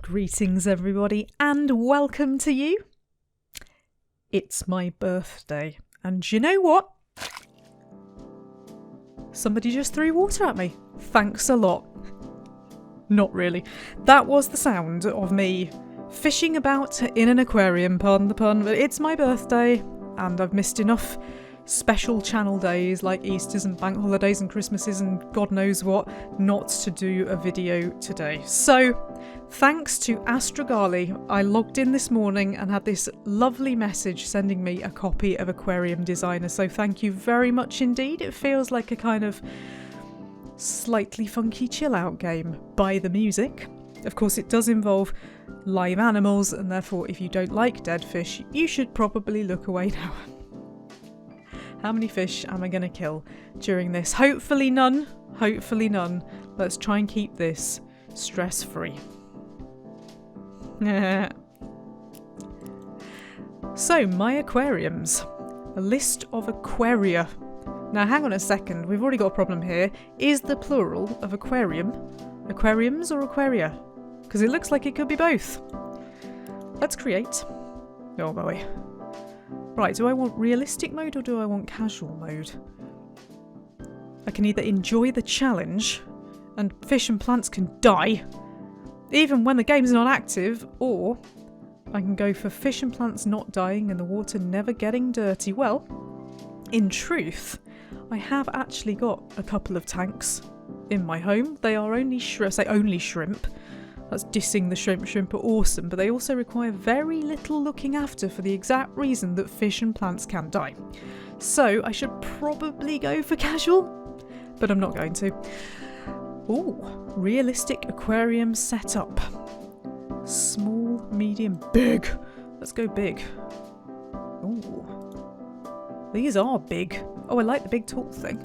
Greetings everybody and welcome to you. It's my birthday and you know what? Somebody just threw water at me. Thanks a lot. Not really. That was the sound of me fishing about in an aquarium, pardon the pun, but it's my birthday and I've missed enough special channel days like Easters and bank holidays and Christmases and God knows what not to do a video today. So thanks to Astragali, I logged in this morning and had this lovely message sending me a copy of Aquarium Designer, so thank you very much indeed. It feels like a kind of slightly funky chill out game by the music. Of course it does involve live animals and therefore if you don't like dead fish you should probably look away now. How many fish am I going to kill during this? Hopefully none. Hopefully none. Let's try and keep this stress-free. So, my aquariums. A list of aquaria. Now, hang on a second. We've already got a problem here. Is the plural of aquarium aquariums or aquaria? Because it looks like it could be both. Let's create. Oh boy. Right, do I want realistic mode or do I want casual mode? I can either enjoy the challenge and fish and plants can die even when the game's not active, or I can go for fish and plants not dying and the water never getting dirty. Well, in truth, I have actually got a couple of tanks in my home. They are only shrimp. That's dissing the shrimp. Shrimp are awesome, but they also require very little looking after for the exact reason that fish and plants can die. So I should probably go for casual, but I'm not going to. Ooh, realistic aquarium setup. Small, medium, big. Let's go big. Ooh. These are big. Oh, I like the big tall thing.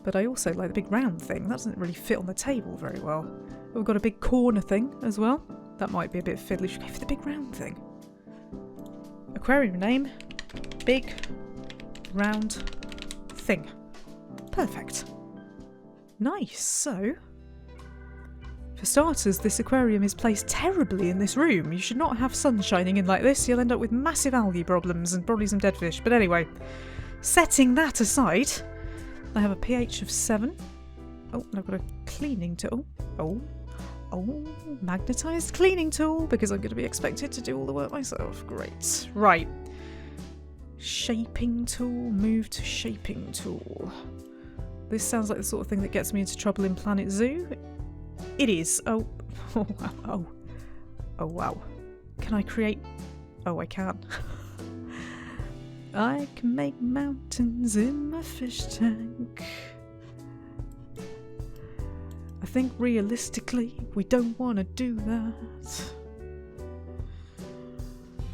But I also like the big round thing. That doesn't really fit on the table very well. We've got a big corner thing as well. That might be a bit fiddly. Should go for the big round thing. Aquarium name. Big round thing. Perfect. Nice. So, for starters, this aquarium is placed terribly in this room. You should not have sun shining in like this. You'll end up with massive algae problems and probably some dead fish. But anyway, setting that aside, I have a pH of 7. Oh, and I've got a cleaning tool. Oh, magnetised cleaning tool, because I'm going to be expected to do all the work myself. Great. Right. Shaping tool. Move to shaping tool. This sounds like the sort of thing that gets me into trouble in Planet Zoo. It is. Oh wow. Can I create... Oh, I can. I can make mountains in my fish tank. I think realistically we don't want to do that.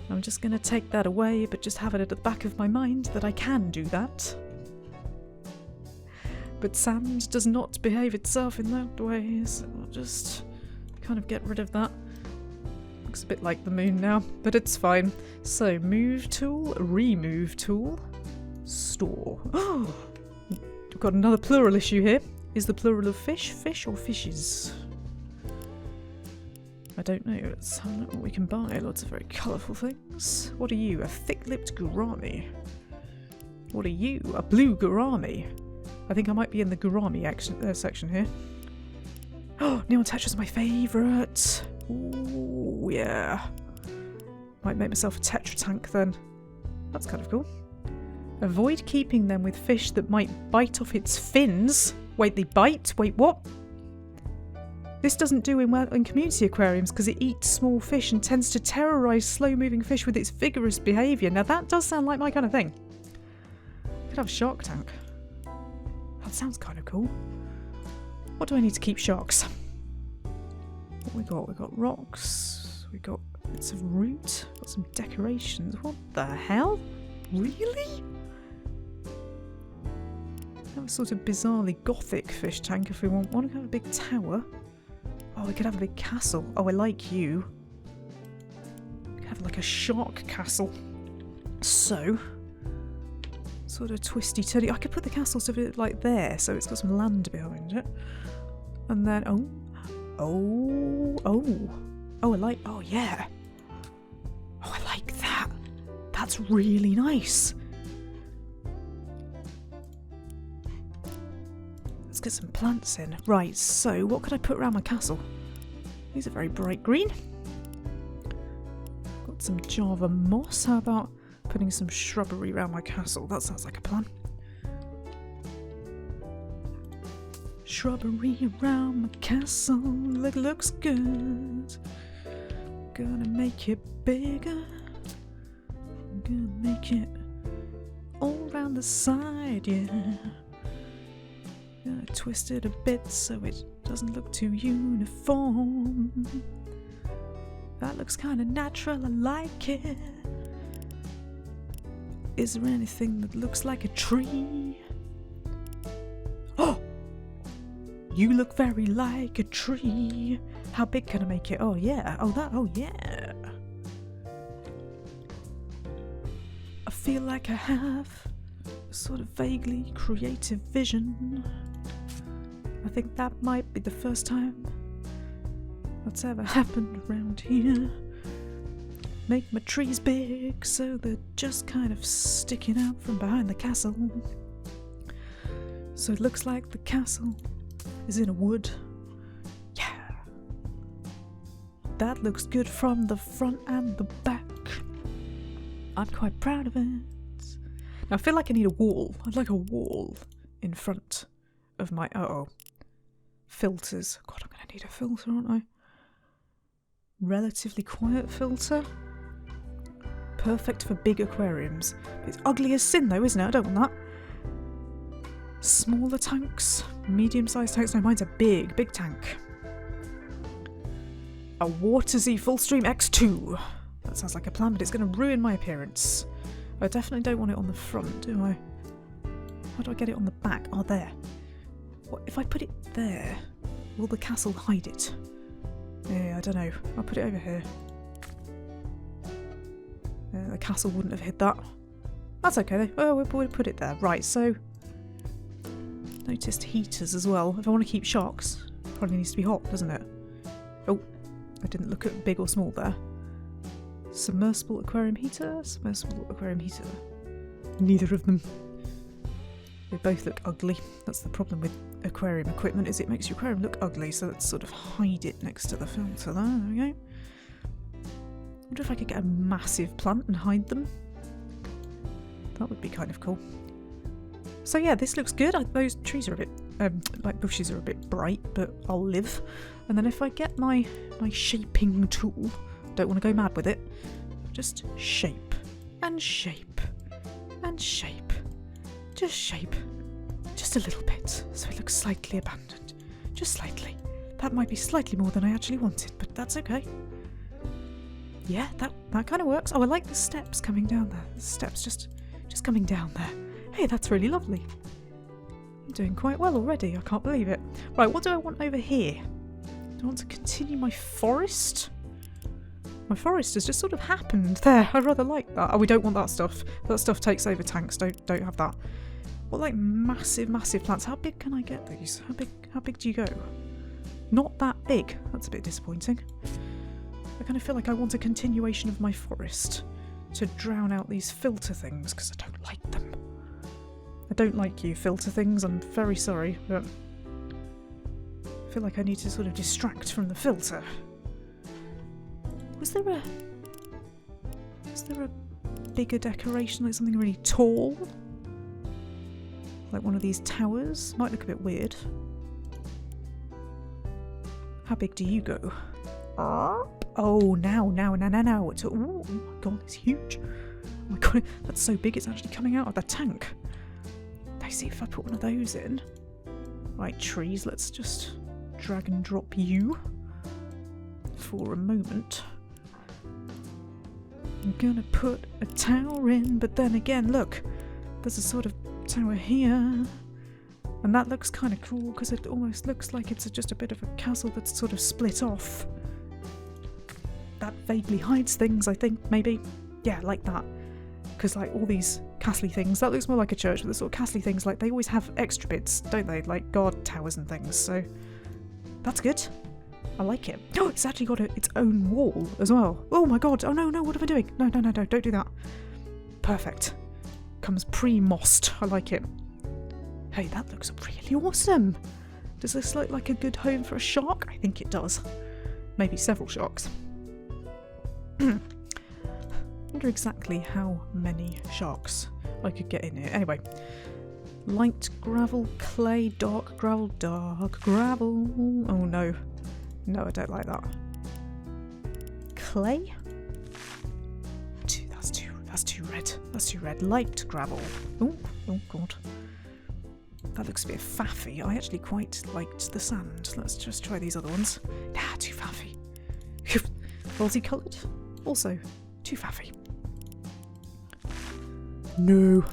I'm just going to take that away, but just have it at the back of my mind that I can do that. But sand does not behave itself in that way, so I'll just kind of get rid of that. Looks a bit like the moon now, but it's fine. So, move tool, remove tool, store. Oh! We've got another plural issue here. Is the plural of fish, fish or fishes? I don't know. Let's have a look what we can buy. Lots of very colourful things. What are you? A thick-lipped gourami. What are you? A blue gourami. I think I might be in the gourami section here. Oh, Neon Tetra's my favourite. Ooh, yeah. Might make myself a Tetra tank then. That's kind of cool. Avoid keeping them with fish that might bite off its fins. Wait, they bite? Wait, what? This doesn't do in community aquariums because it eats small fish and tends to terrorise slow-moving fish with its vigorous behaviour. Now that does sound like my kind of thing. Could have a shark tank. That sounds kind of cool. What do I need to keep sharks? What we got? We got rocks. We got bits of root. Got some decorations. What the hell? Really? Have a sort of bizarrely gothic fish tank if we want one. We could have a big tower. Oh, we could have a big castle. Oh, I like you. We could have like a shark castle. So, sort of twisty turny. I could put the castle sort of like there, so it's got some land behind it. And then, oh, Oh, oh yeah. Oh, I like that. That's really nice. Let's get some plants in. Right, so what could I put around my castle? These are very bright green. Got some Java moss. How about putting some shrubbery around my castle? That sounds like a plan. Shrubbery around my castle. Looks good. Gonna make it bigger. I'm gonna make it all around the side, yeah. Gonna twist it a bit so it doesn't look too uniform. That looks kind of natural, I like it. Is there anything that looks like a tree? Oh! You look very like a tree. How big can I make it? Oh yeah, oh yeah. I feel like I have a sort of vaguely creative vision. I think that might be the first time that's ever happened around here. Make my trees big so they're just kind of sticking out from behind the castle. So it looks like the castle is in a wood. Yeah. That looks good from the front and the back. I'm quite proud of it. Now I feel like I need a wall. I'd like a wall in front of my... filters. God, I'm going to need a filter, aren't I? Relatively quiet filter. Perfect for big aquariums. It's ugly as sin though, isn't it? I don't want that. Smaller tanks. Medium-sized tanks. No, mine's a big tank. A Watersy Full Stream X2. That sounds like a plan, but it's going to ruin my appearance. I definitely don't want it on the front, do I? How do I get it on the back? Oh, there. What if I put it there? Will the castle hide it? Yeah, I don't know. I'll put it over here. The castle wouldn't have hid that. That's okay though. Oh, we'll put it there. Right, so... Noticed heaters as well. If I want to keep sharks, probably needs to be hot, doesn't it? Oh, I didn't look at big or small there. Submersible aquarium heater, submersible aquarium heater. Neither of them. They both look ugly. That's the problem with aquarium equipment, is it makes your aquarium look ugly, so let's sort of hide it next to the filter there. There we go. I wonder if I could get a massive plant and hide them. That would be kind of cool. So yeah, this looks good. Those trees are a bit, like bushes are a bit bright, but I'll live. And then if I get my shaping tool, don't want to go mad with it, just shape and shape and shape. Just shape. Just a little bit, so it looks slightly abandoned. Just slightly. That might be slightly more than I actually wanted, but that's okay. Yeah, that kind of works. Oh, I like the steps coming down there. The steps just coming down there. Hey, that's really lovely. I'm doing quite well already. I can't believe it. Right, what do I want over here? Do I want to continue my forest? My forest has just sort of happened there. I rather like that. Oh, we don't want that stuff. That stuff takes over tanks. Don't have that. What, like massive plants? How big can I get these? How big do you go? Not that big. That's a bit disappointing. I kind of feel like I want a continuation of my forest to drown out these filter things because I don't like them. I don't like you, filter things. I'm very sorry, but I feel like I need to sort of distract from the filter. Was there a bigger decoration, like something really tall? Like one of these towers? Might look a bit weird. How big do you go? Oh, now. It's, oh my god, it's huge. Oh my god, that's so big it's actually coming out of the tank. I see if I put one of those in. Right, trees, let's just drag and drop you for a moment. I'm gonna put a tower in, but then again, look, there's a sort of tower here. And that looks kind of cool because it almost looks like it's just a bit of a castle that's sort of split off. That vaguely hides things, I think, maybe. Yeah, like that. Because like all these castle things, that looks more like a church, but the sort of castle things, like they always have extra bits, don't they? Like guard towers and things, so that's good. I like it. Oh, it's actually got its own wall as well. Oh my god. Oh no, no, what am I doing? No, no, no, no, don't do that. Perfect. Comes pre-mossed. I like it. Hey, that looks really awesome. Does this look like a good home for a shark? I think it does. Maybe several sharks. I wonder exactly how many sharks I could get in here. Anyway. Light gravel, clay, dark gravel, dark gravel. Oh no. No, I don't like that. Clay? That's too red. That's too red. Light gravel. Oh god. That looks a bit faffy. I actually quite liked the sand. Let's just try these other ones. Nah, too faffy. Multicoloured. Also, too faffy. No.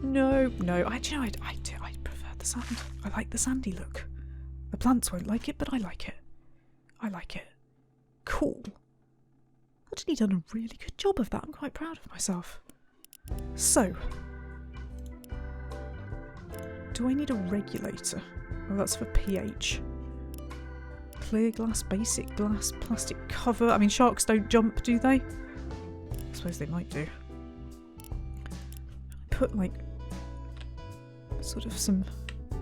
No. I prefer the sand. I like the sandy look. The plants won't like it, but I like it. I like it. Cool. Actually done a really good job of that. I'm quite proud of myself. So, do I need a regulator? Oh, that's for pH. Clear glass, basic glass, plastic cover. I mean, sharks don't jump, do they? I suppose they might do. Put like sort of some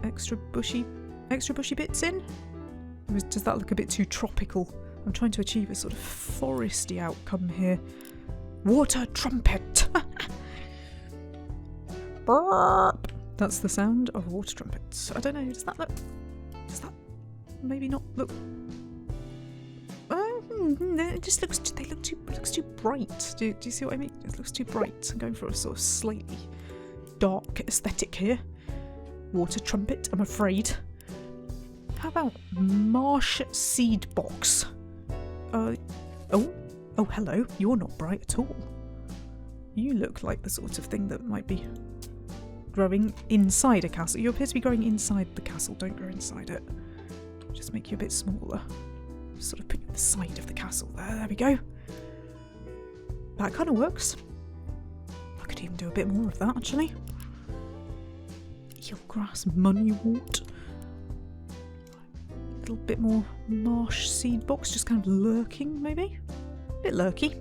extra bushy bits in. Does that look a bit too tropical? I'm trying to achieve a sort of foresty outcome here. Water trumpet. Burp. That's the sound of water trumpets. I don't know. Does that maybe not look? It just looks. They look too. It looks too bright. Do you see what I mean? It looks too bright. I'm going for a sort of slightly dark aesthetic here. Water trumpet. I'm afraid. How about marsh seed box? Oh, hello. You're not bright at all. You look like the sort of thing that might be growing inside a castle. You appear to be growing inside the castle. Don't grow inside it. Just make you a bit smaller. Sort of put you at the side of the castle. There we go. That kind of works. I could even do a bit more of that, actually. Eelgrass, moneywort. A little bit more marsh seed box, just kind of lurking, maybe? A bit lurky.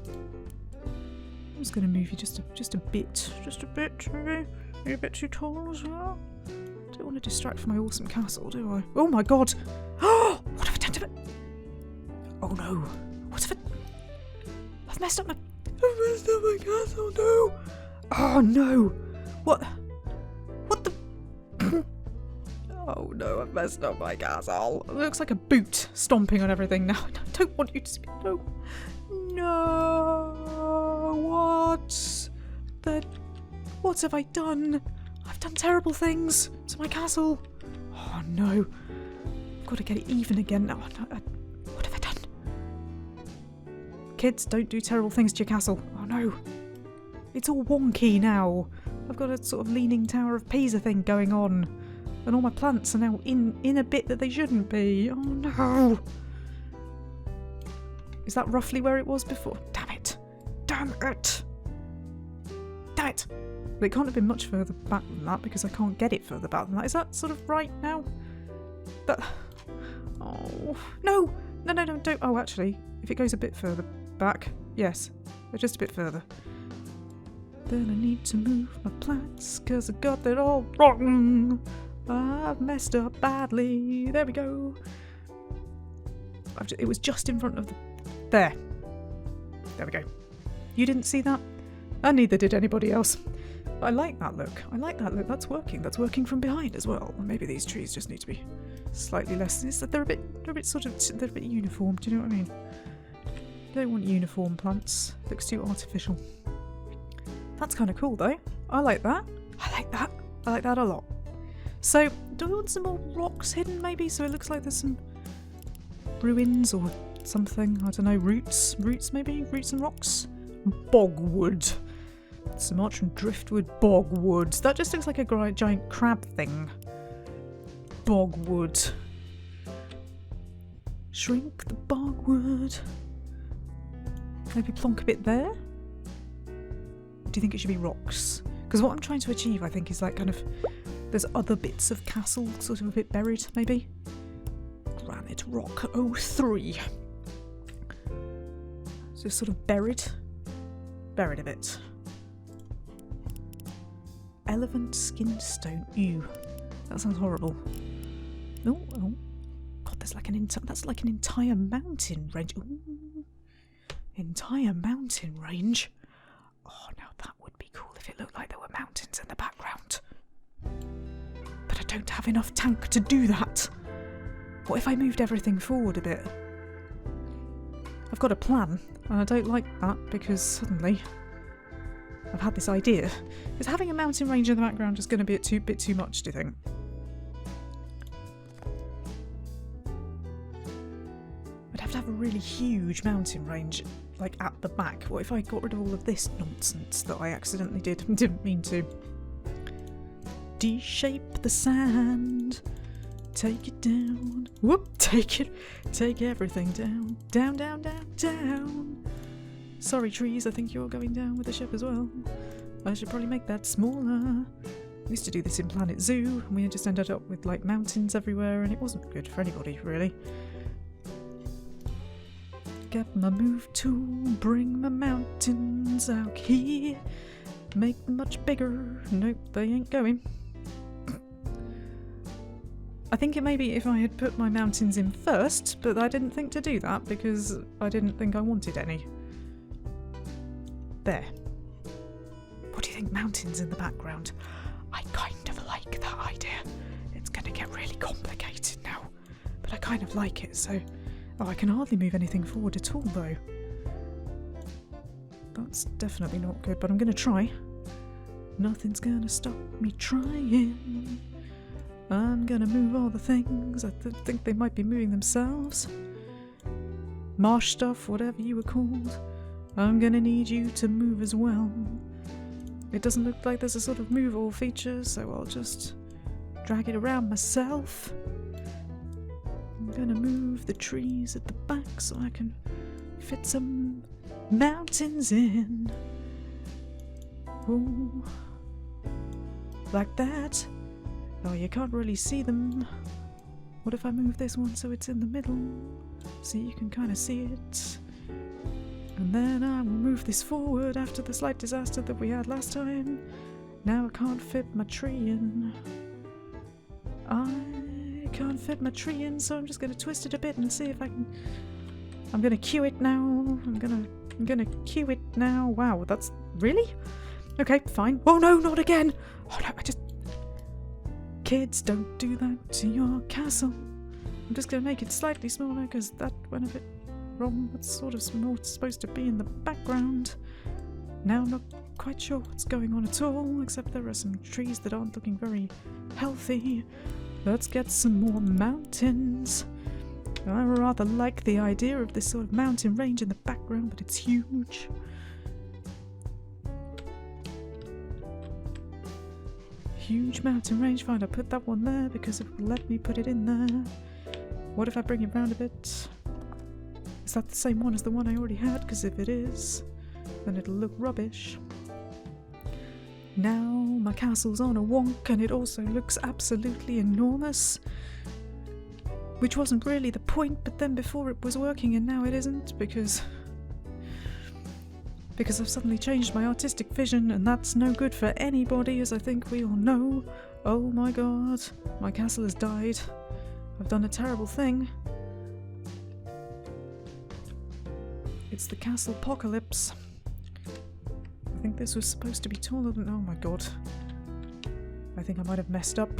I'm just going to move you just a bit, maybe. You're a bit too tall as well. Don't want to distract from my awesome castle, do I? Oh my god! Oh, what have I done to it? Oh no! What have I've messed up my castle. No! Oh no! What the? Oh no! I've messed up my castle. It looks like a boot stomping on everything now. I don't want you to speak. No! No! What have I done? I've done terrible things to my castle. Oh no. I've got to get it even again. No, what have I done? Kids, don't do terrible things to your castle. Oh no. It's all wonky now. I've got a sort of leaning Tower of Pisa thing going on. And all my plants are now in a bit that they shouldn't be. Oh no. Is that roughly where it was before? Damn it. Damn it. Damn it. But it can't have been much further back than that because I can't get it further back than that. Is that sort of right now? But oh no, don't. Oh, actually, if it goes a bit further back, yes, just a bit further. Then I need to move my plants because I got that all wrong. I've messed up badly. There we go. It was just in front of the. There we go. You didn't see that? And neither did anybody else. I like that look. That's working. That's working from behind as well. Or maybe these trees just need to be slightly less. They're a bit uniform. Do you know what I mean? I don't want uniform plants. Looks too artificial. That's kind of cool though. I like that. I like that a lot. So, do we want some more rocks hidden maybe? So it looks like there's some ruins or something. I don't know. Roots maybe? Roots and rocks? Bogwood. Sumatran driftwood bogwood. That just looks like a giant crab thing. Bogwood. Shrink the bogwood. Maybe plonk a bit there? Do you think it should be rocks? Because what I'm trying to achieve, I think, is like kind of There's other bits of castle sort of a bit buried, maybe. Granite rock 03. So sort of buried. Buried a bit. Elephant skin stone. Ew. That sounds horrible. Oh, oh. God, there's like that's like an entire mountain range. Ooh. Entire mountain range. Oh, now that would be cool if it looked like there were mountains in the background. But I don't have enough tank to do that. What if I moved everything forward a bit? I've got a plan, and I don't like that because suddenly I've had this idea. Is having a mountain range in the background just going to be a bit too much, do you think? I'd have to have a really huge mountain range, like at the back. What if I got rid of all of this nonsense that I accidentally didn't mean to? De-shape the sand. Take it down. Whoop! Take everything down. Down, down, down, down. Sorry, trees, I think you're going down with the ship as well. I should probably make that smaller. We used to do this in Planet Zoo, and we just ended up with like mountains everywhere, and it wasn't good for anybody, really. Get my move tool, bring my mountains out here. Make them much bigger. Nope, they ain't going. I think it may be if I had put my mountains in first, but I didn't think to do that because I didn't think I wanted any. There. What do you think, mountains in the background? I kind of like that idea. It's going to get really complicated now, but I kind of like it, so... Oh, I can hardly move anything forward at all, though. That's definitely not good, but I'm going to try. Nothing's going to stop me trying. I'm going to move all the things. I think they might be moving themselves. Marsh stuff, whatever you were called. I'm going to need you to move as well. It doesn't look like there's a sort of move all feature, so I'll just drag it around myself. I'm going to move the trees at the back so I can fit some mountains in. Ooh. Like that. Oh, you can't really see them. What if I move this one so it's in the middle? So you can kind of see it. And then I will move this forward after the slight disaster that we had last time. Now I can't fit my tree in. I can't fit my tree in, so I'm just going to twist it a bit and see if I can... I'm going to cue it now. I'm going to cue it now. Wow, that's... Really? Okay, fine. Oh no, not again! Oh no, I just... Kids, don't do that to your castle. I'm just going to make it slightly smaller because that went a bit wrong. That's sort of supposed to be in the background. Now I'm not quite sure what's going on at all, except there are some trees that aren't looking very healthy. Let's get some more mountains. I rather like the idea of this sort of mountain range in the background, but it's huge. Huge mountain range. Fine, I put that one there because it will let me put it in there. What if I bring it round a bit? Is that the same one as the one I already had? Because if it is, then it'll look rubbish. Now my castle's on a wonk and it also looks absolutely enormous. Which wasn't really the point, but then before it was working and now it isn't because I've suddenly changed my artistic vision, and that's no good for anybody, as I think we all know. Oh my god, my castle has died. I've done a terrible thing. It's the castle apocalypse. I think this was supposed to be taller than... Oh my god. I think I might have messed up.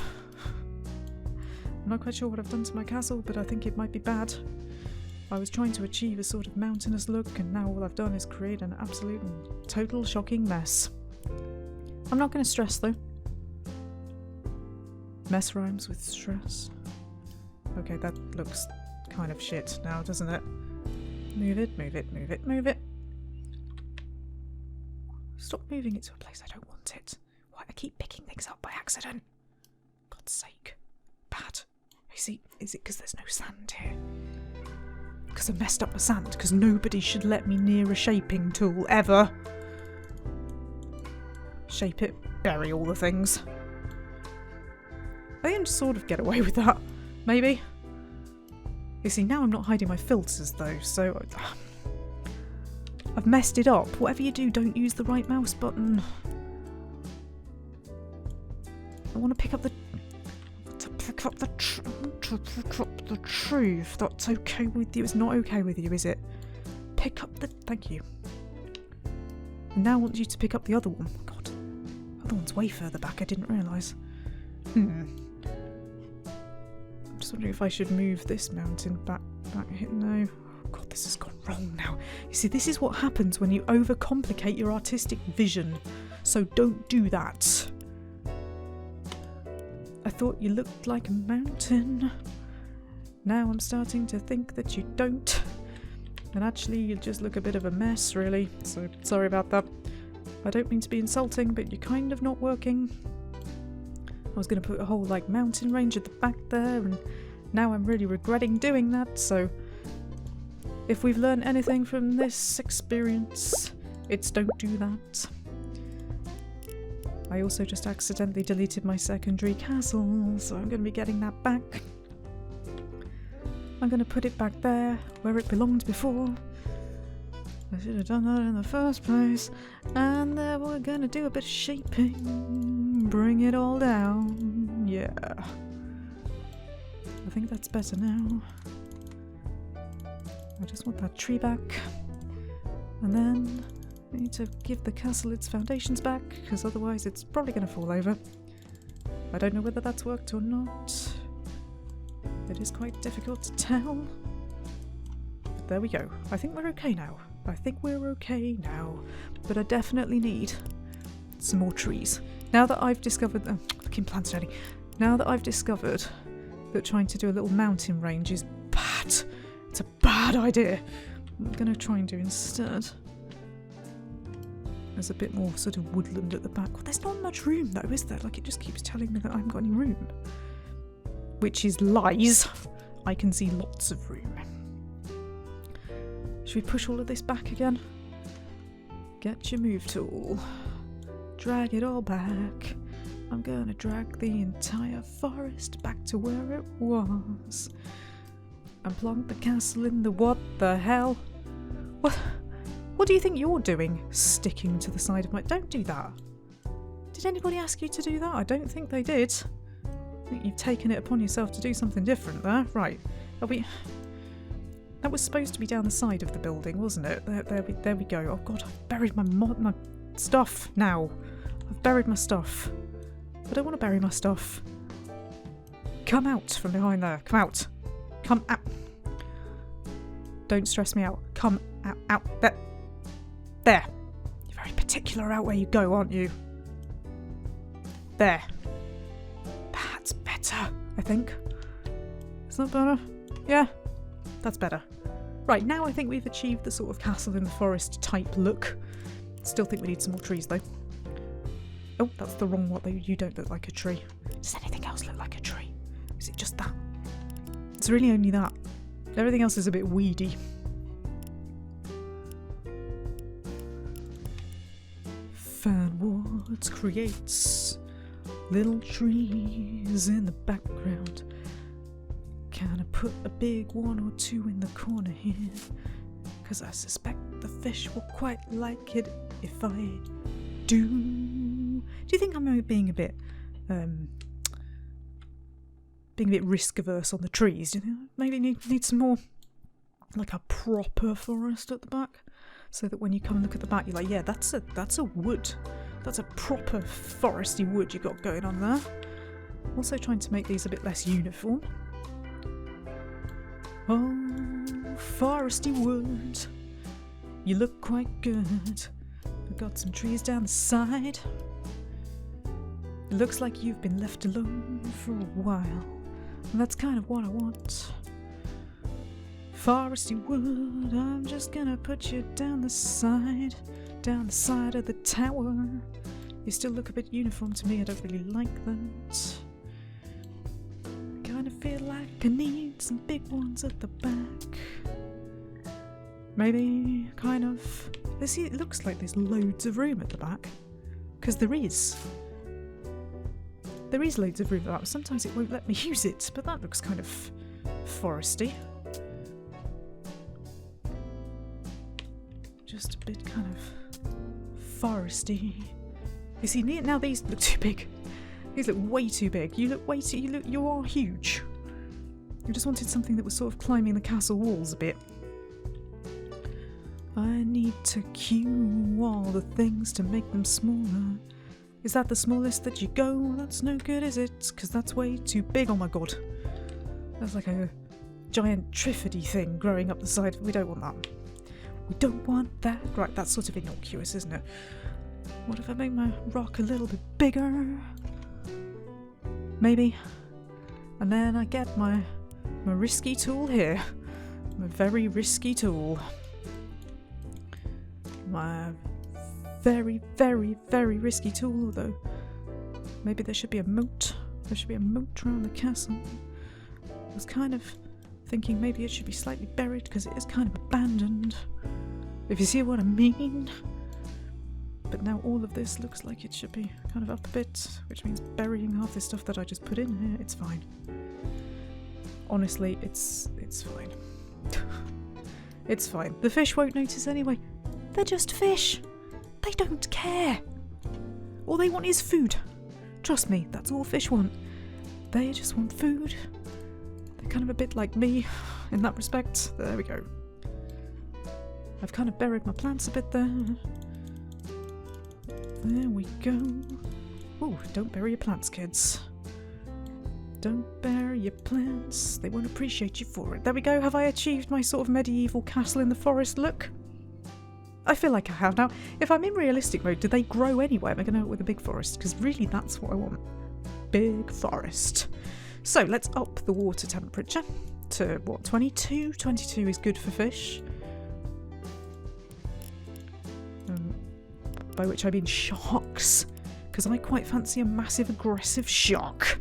I'm not quite sure what I've done to my castle, but I think it might be bad. I was trying to achieve a sort of mountainous look, and now all I've done is create an absolute and total shocking mess. I'm not going to stress though. Mess rhymes with stress. Okay, that looks kind of shit now, doesn't it? Move it, move it, move it, move it. Stop moving it to a place I don't want it. Why, I keep picking things up by accident. God's sake. Bad. Is it because there's no sand here? Because I messed up my sand, because nobody should let me near a shaping tool, ever. Shape it, bury all the things. I can sort of get away with that. Maybe. You see, now I'm not hiding my filters though, so I've messed it up. Whatever you do, don't use the right mouse button. I want to pick up the tree, if that's okay with you. It's not okay with you, is it? Pick up the... Thank you. And now I want you to pick up the other one. God, the other one's way further back, I didn't realise. I'm just wondering if I should move this mountain back here. No. Oh God, this has gone wrong now. You see, this is what happens when you overcomplicate your artistic vision. So don't do that. I thought you looked like a mountain. Now I'm starting to think that you don't. And actually you just look a bit of a mess, really. So sorry about that. I don't mean to be insulting, but you're kind of not working. I was going to put a whole like mountain range at the back there, and now I'm really regretting doing that. So if we've learned anything from this experience, it's don't do that. I also just accidentally deleted my secondary castle, so I'm going to be getting that back. I'm going to put it back there, where it belonged before. I should have done that in the first place. And then we're going to do a bit of shaping. Bring it all down. Yeah. I think that's better now. I just want that tree back. And then I need to give the castle its foundations back, because otherwise it's probably going to fall over. I don't know whether that's worked or not. It is quite difficult to tell. But there we go. I think we're okay now. But I definitely need some more trees. Now that I've discovered... Oh, fucking plants ready. Now that I've discovered that trying to do a little mountain range is bad. It's a bad idea. I'm going to try and do instead. There's a bit more sort of woodland at the back. Well, there's not much room though, is there? Like, it just keeps telling me that I haven't got any room. Which is lies. I can see lots of room. Should we push all of this back again? Get your move tool. Drag it all back. I'm gonna drag the entire forest back to where it was. And plonk the castle in the... What the hell? What do you think you're doing? Sticking to the side of my... Don't do that. Did anybody ask you to do that? I don't think they did. I think you've taken it upon yourself to do something different there. Right. Are we... That was supposed to be down the side of the building, wasn't it? There we go. Oh God, I've buried my stuff now. I've buried my stuff. I don't want to bury my stuff. Come out from behind there. Come out. Come out. Don't stress me out. Come out. Out. There. There. You're very particular about where you go, aren't you? There. That's better, I think. Is that better? Yeah. That's better. Right, now I think we've achieved the sort of castle in the forest type look. Still think we need some more trees though. Oh, that's the wrong one though. You don't look like a tree. Does anything else look like a tree? Is it just that? It's really only that. Everything else is a bit weedy. Fanwoods creates little trees in the background. Can I put a big one or two in the corner here? Because I suspect the fish will quite like it if I do. Do you think I'm being a bit risk averse on the trees? Do you think I maybe need some more, like a proper forest at the back, so that when you come and look at the back, you're like, yeah, that's a wood. That's a proper foresty wood you got going on there. Also trying to make these a bit less uniform. Oh, foresty wood, you look quite good. We've got some trees down the side. It looks like you've been left alone for a while, and that's kind of what I want. Foresty wood, I'm just gonna put you down the side of the tower. You still look a bit uniform to me, I don't really like that. Kind of feel like I need some big ones at the back. Maybe kind of... It looks like there's loads of room at the back. Because there is. There is loads of room for that. Sometimes it won't let me use it, but that looks kind of foresty. Just a bit kind of foresty. You see, now these look too big. These look way too big. You look way too... You are huge. I just wanted something that was sort of climbing the castle walls a bit. I need to cue all the things to make them smaller. Is that the smallest that you go? That's no good, is it? Because that's way too big. Oh my god. That's like a giant triffidy thing growing up the side. We don't want that. We don't want that. Right, that's sort of innocuous, isn't it? What if I make my rock a little bit bigger? Maybe. And then I get my risky tool here. My very risky tool. My very, very, very risky tool, although maybe there should be a moat. There should be a moat around the castle. I was kind of thinking maybe it should be slightly buried because it is kind of abandoned. If you see what I mean. But now all of this looks like it should be kind of up a bit, which means burying half the stuff that I just put in here. It's fine. Honestly, it's fine. It's fine. The fish won't notice anyway. They're just fish. They don't care. All they want is food. Trust me, that's all fish want. They just want food. They're kind of a bit like me in that respect. There we go. I've kind of buried my plants a bit there. There we go. Ooh, don't bury your plants, kids. Don't bury your plants. They won't appreciate you for it. There we go. Have I achieved my sort of medieval castle in the forest look? I feel like I have now. If I'm in realistic mode, do they grow anyway? Am I going to end up with a big forest? Because really that's what I want. Big forest. So let's up the water temperature to, what, 22? 22 is good for fish. By which I mean sharks. Because I quite fancy a massive aggressive shark.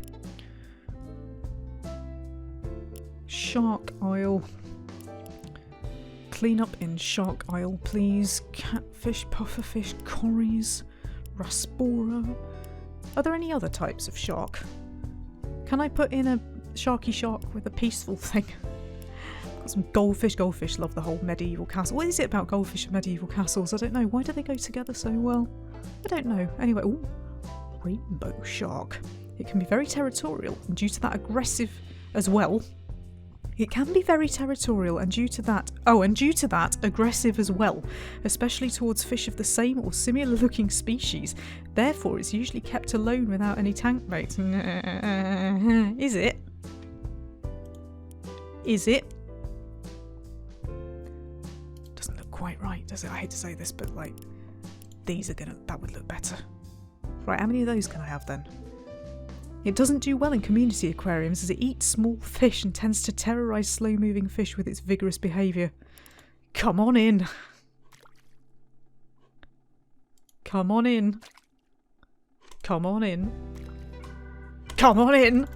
Shark Isle. Clean up in Shark Isle, please. Catfish, pufferfish, corries, raspora. Are there any other types of shark? Can I put in a sharky shark with a peaceful thing? Got some goldfish. Goldfish love the whole medieval castle. What is it about goldfish and medieval castles? I don't know. Why do they go together so well? I don't know. Anyway, ooh, rainbow shark. It can be very territorial, and due to that aggressive as well. It can be very territorial, and due to that, aggressive as well, especially towards fish of the same or similar looking species. Therefore, it's usually kept alone without any tank mates. Is it? Is it? Doesn't look quite right, does it? I hate to say this, but like, that would look better. Right, how many of those can I have then? It doesn't do well in community aquariums as it eats small fish and tends to terrorise slow-moving fish with its vigorous behaviour. Come on in. Come on in. Come on in. Come on in.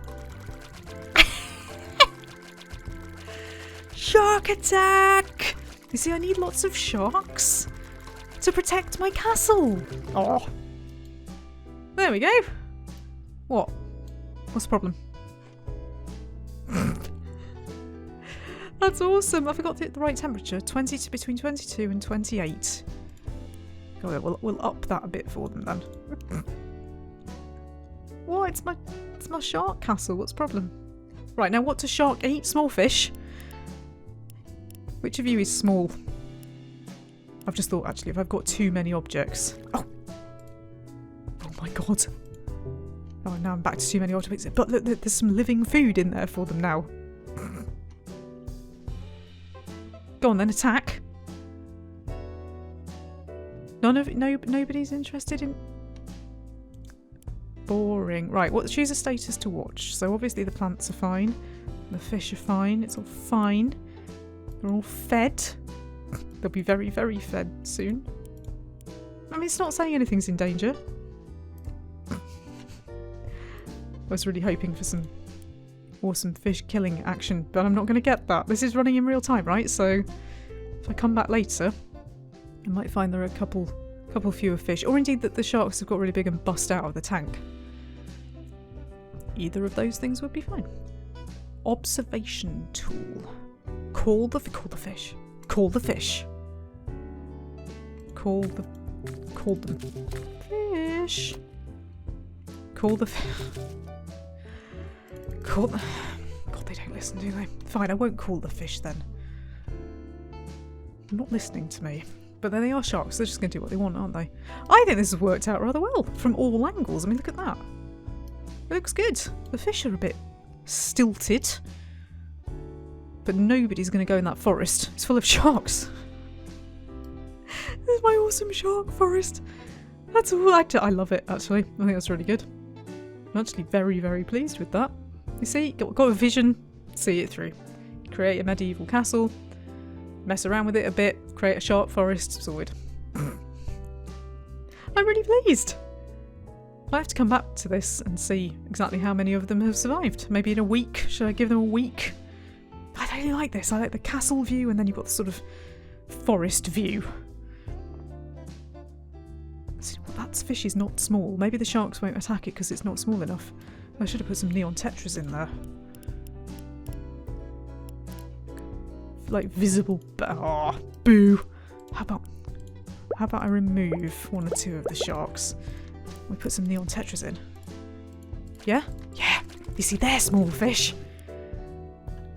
Shark attack! You see, I need lots of sharks to protect my castle. Oh. There we go. What? What's the problem? That's awesome. I forgot to hit the right temperature. Between 22 and 28. Oh, we'll up that a bit for them then. What? It's my shark castle. What's the problem? Right, now what does shark eat? Small fish. Which of you is small? I've just thought, actually, if I've got too many objects... Oh! Oh my god. Oh, now I'm back to too many objects. But look, there's some living food in there for them now. Go on then, attack. Nobody's interested in... Boring. Right, choose a status to watch. So obviously the plants are fine. The fish are fine. It's all fine. They're all fed. They'll be very, very fed soon. I mean, it's not saying anything's in danger. I was really hoping for some awesome fish killing action, but I'm not going to get that. This is running in real time, right? So if I come back later, I might find there are a couple fewer fish, or indeed that the sharks have got really big and bust out of the tank. Either of those things would be fine. Observation tool. Call the fish. Call the fish. Call them fish. Call the call the God, they don't listen, do they? Fine, I won't call the fish then. They're not listening to me. But then they are sharks, they're just going to do what they want, aren't they? I think this has worked out rather well from all angles. I mean, look at that. It looks good. The fish are a bit stilted. But nobody's going to go in that forest. It's full of sharks. This is my awesome shark forest. That's all. I love it, actually. I think that's really good. I'm actually very, very pleased with that. You see, got a vision, see it through. Create a medieval castle, mess around with it a bit, create a shark forest, sorted. I'm really pleased. I have to come back to this and see exactly how many of them have survived. Maybe in a week. Should I give them a week? I really like this. I like the castle view, and then you've got the sort of forest view. That fish is not small. Maybe the sharks won't attack it because it's not small enough. I should have put some neon tetras in there. Like visible. Ah, boo. How about I remove one or two of the sharks? We put some neon tetras in. Yeah? Yeah. You see, they're small fish.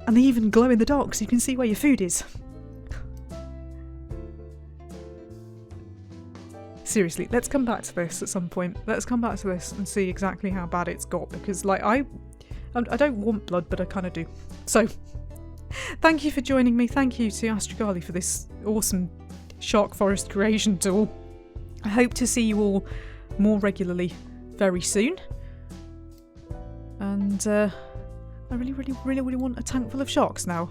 And they even glow in the dark so you can see where your food is. Seriously, let's come back to this at some point. Let's come back to this and see exactly how bad it's got, because like I don't want blood, but I kind of do. So, thank you for joining me. Thank you to Astrogali for this awesome shark forest creation tool. I hope to see you all more regularly very soon. And I really want a tank full of sharks now.